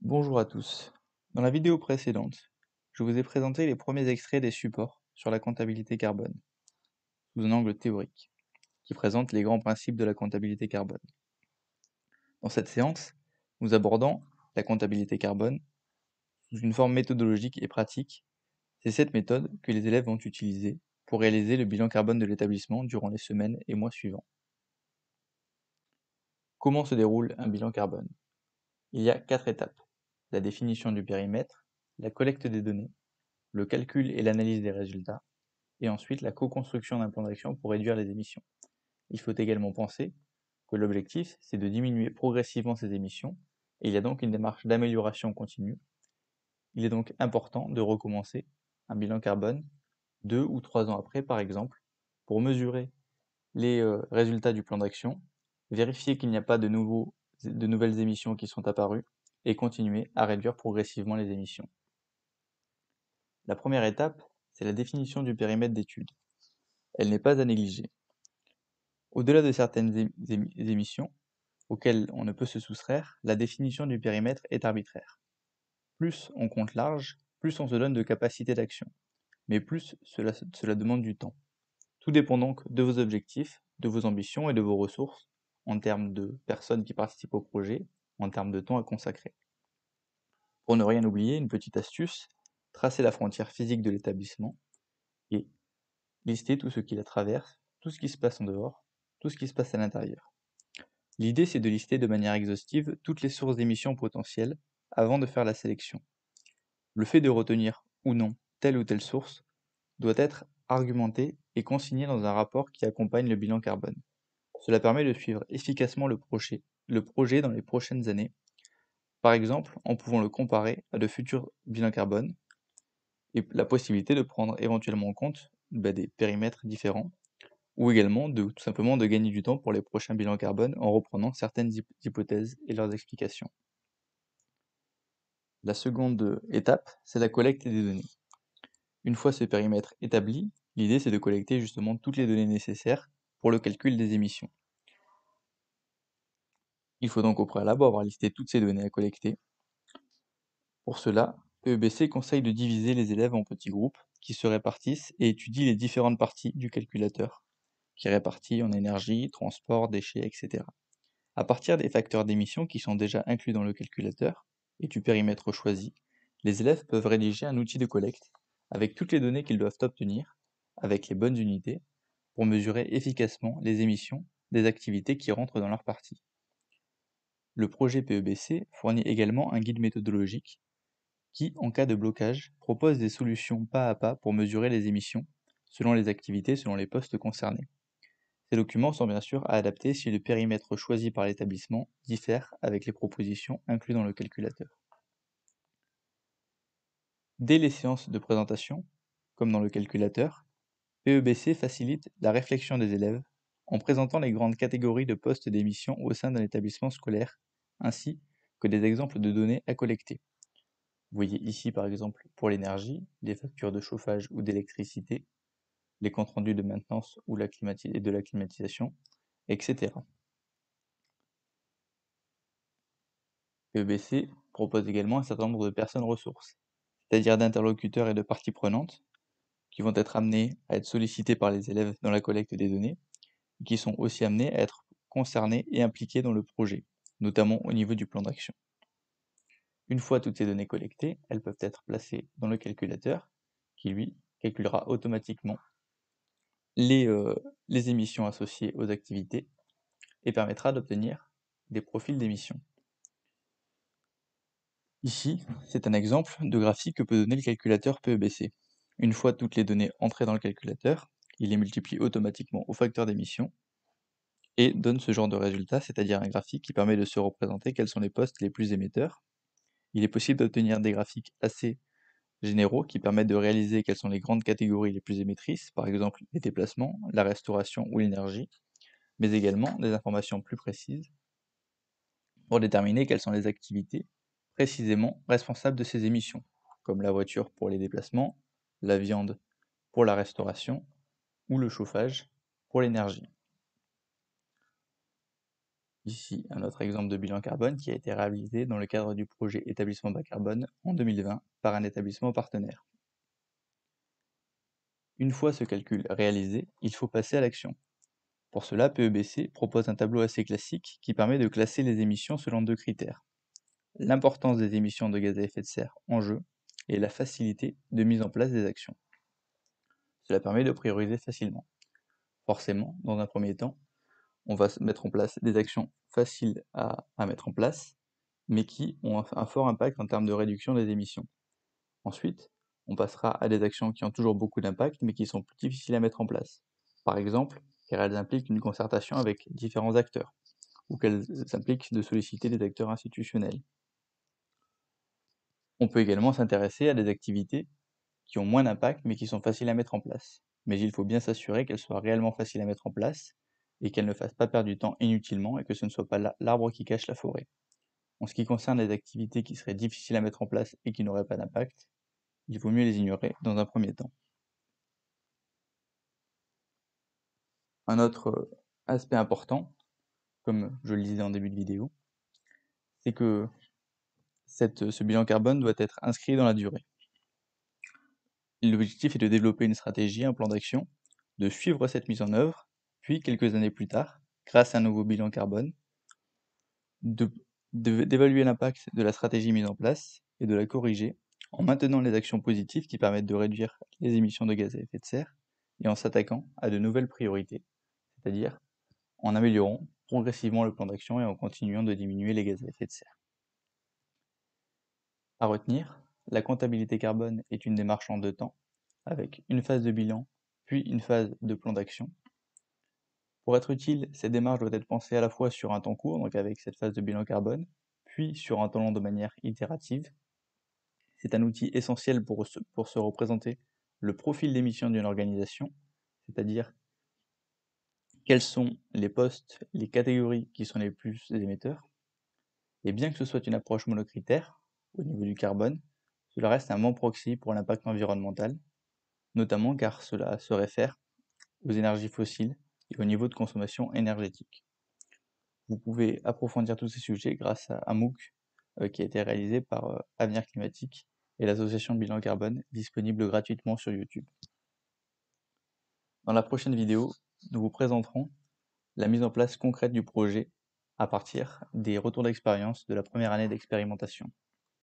Bonjour à tous. Dans la vidéo précédente, je vous ai présenté les premiers extraits des supports sur la comptabilité carbone, sous un angle théorique, qui présente les grands principes de la comptabilité carbone. Dans cette séance, nous abordons la comptabilité carbone sous une forme méthodologique et pratique. C'est cette méthode que les élèves vont utiliser pour réaliser le bilan carbone de l'établissement durant les semaines et mois suivants. Comment se déroule un bilan carbone? Il y a 4 étapes: la définition du périmètre, la collecte des données, le calcul et l'analyse des résultats, et ensuite la co-construction d'un plan d'action pour réduire les émissions. Il faut également penser que l'objectif, c'est de diminuer progressivement ces émissions, et il y a donc une démarche d'amélioration continue. Il est donc important de recommencer un bilan carbone 2 ou 3 ans après, par exemple, pour mesurer les résultats du plan d'action, vérifier qu'il n'y a pas de nouvelles émissions qui sont apparues, et continuer à réduire progressivement les émissions. La première étape, c'est la définition du périmètre d'étude. Elle n'est pas à négliger. Au-delà de certaines émissions, auxquelles on ne peut se soustraire, la définition du périmètre est arbitraire. Plus on compte large, plus on se donne de capacité d'action, mais plus cela demande du temps. Tout dépend donc de vos objectifs, de vos ambitions et de vos ressources, en termes de personnes qui participent au projet, en termes de temps à consacrer. Pour ne rien oublier, une petite astuce, tracer la frontière physique de l'établissement et lister tout ce qui la traverse, tout ce qui se passe en dehors, tout ce qui se passe à l'intérieur. L'idée, c'est de lister de manière exhaustive toutes les sources d'émissions potentielles avant de faire la sélection. Le fait de retenir ou non telle ou telle source doit être argumenté et consigné dans un rapport qui accompagne le bilan carbone. Cela permet de suivre efficacement le projet dans les prochaines années, par exemple en pouvant le comparer à de futurs bilans carbone et la possibilité de prendre éventuellement en compte des périmètres différents, ou également tout simplement de gagner du temps pour les prochains bilans carbone en reprenant certaines hypothèses et leurs explications. La seconde étape, c'est la collecte des données. Une fois ce périmètre établi, l'idée c'est de collecter justement toutes les données nécessaires pour le calcul des émissions. Il faut donc au préalable avoir listé toutes ces données à collecter. Pour cela, PEBC conseille de diviser les élèves en petits groupes qui se répartissent et étudient les différentes parties du calculateur, qui est réparti en énergie, transport, déchets, etc. À partir des facteurs d'émission qui sont déjà inclus dans le calculateur et du périmètre choisi, les élèves peuvent rédiger un outil de collecte avec toutes les données qu'ils doivent obtenir, avec les bonnes unités, pour mesurer efficacement les émissions des activités qui rentrent dans leur partie. Le projet PEBC fournit également un guide méthodologique qui, en cas de blocage, propose des solutions pas à pas pour mesurer les émissions, selon les activités, selon les postes concernés. Ces documents sont bien sûr à adapter si le périmètre choisi par l'établissement diffère avec les propositions incluses dans le calculateur. Dès les séances de présentation, comme dans le calculateur, PEBC facilite la réflexion des élèves en présentant les grandes catégories de postes d'émission au sein d'un établissement scolaire, ainsi que des exemples de données à collecter. Vous voyez ici par exemple pour l'énergie, les factures de chauffage ou d'électricité, les comptes rendus de maintenance ou de la climatisation, etc. PEBC propose également un certain nombre de personnes ressources, c'est-à-dire d'interlocuteurs et de parties prenantes, qui vont être amenés à être sollicités par les élèves dans la collecte des données, et qui sont aussi amenés à être concernés et impliqués dans le projet, notamment au niveau du plan d'action. Une fois toutes ces données collectées, elles peuvent être placées dans le calculateur, qui lui calculera automatiquement les, euh, les émissions associées aux activités et permettra d'obtenir des profils d'émissions. Ici, c'est un exemple de graphique que peut donner le calculateur PEBC. Une fois toutes les données entrées dans le calculateur, il les multiplie automatiquement au facteur d'émission et donne ce genre de résultat, c'est-à-dire un graphique qui permet de se représenter quels sont les postes les plus émetteurs. Il est possible d'obtenir des graphiques assez généraux qui permettent de réaliser quelles sont les grandes catégories les plus émettrices, par exemple les déplacements, la restauration ou l'énergie, mais également des informations plus précises pour déterminer quelles sont les activités précisément responsables de ces émissions, comme la voiture pour les déplacements, la viande pour la restauration ou le chauffage pour l'énergie. Ici, un autre exemple de bilan carbone qui a été réalisé dans le cadre du projet Établissement bas carbone en 2020 par un établissement partenaire. Une fois ce calcul réalisé, il faut passer à l'action. Pour cela, PEBC propose un tableau assez classique qui permet de classer les émissions selon deux critères: l'importance des émissions de gaz à effet de serre en jeu et la facilité de mise en place des actions. Cela permet de prioriser facilement. Forcément, dans un premier temps, on va mettre en place des actions faciles à mettre en place, mais qui ont un fort impact en termes de réduction des émissions. Ensuite, on passera à des actions qui ont toujours beaucoup d'impact, mais qui sont plus difficiles à mettre en place. Par exemple, car elles impliquent une concertation avec différents acteurs, ou qu'elles impliquent de solliciter des acteurs institutionnels. On peut également s'intéresser à des activités qui ont moins d'impact, mais qui sont faciles à mettre en place. Mais il faut bien s'assurer qu'elles soient réellement faciles à mettre en place, et qu'elles ne fassent pas perdre du temps inutilement, et que ce ne soit pas l'arbre qui cache la forêt. En ce qui concerne les activités qui seraient difficiles à mettre en place et qui n'auraient pas d'impact, il vaut mieux les ignorer dans un premier temps. Un autre aspect important, comme je le disais en début de vidéo, c'est que ce bilan carbone doit être inscrit dans la durée. L'objectif est de développer une stratégie, un plan d'action, de suivre cette mise en œuvre, puis quelques années plus tard, grâce à un nouveau bilan carbone, d'évaluer l'impact de la stratégie mise en place et de la corriger en maintenant les actions positives qui permettent de réduire les émissions de gaz à effet de serre et en s'attaquant à de nouvelles priorités, c'est-à-dire en améliorant progressivement le plan d'action et en continuant de diminuer les gaz à effet de serre. À retenir, la comptabilité carbone est une démarche en deux temps, avec une phase de bilan, puis une phase de plan d'action. Pour être utile, cette démarche doit être pensée à la fois sur un temps court, donc avec cette phase de bilan carbone, puis sur un temps long de manière itérative. C'est un outil essentiel pour se représenter le profil d'émission d'une organisation, c'est-à-dire quels sont les postes, les catégories qui sont les plus émetteurs. Et bien que ce soit une approche monocritère, au niveau du carbone, cela reste un bon proxy pour l'impact environnemental, notamment car cela se réfère aux énergies fossiles et au niveau de consommation énergétique. Vous pouvez approfondir tous ces sujets grâce à un MOOC qui a été réalisé par Avenir Climatique et l'association Bilan Carbone, disponible gratuitement sur YouTube. Dans la prochaine vidéo, nous vous présenterons la mise en place concrète du projet à partir des retours d'expérience de la première année d'expérimentation.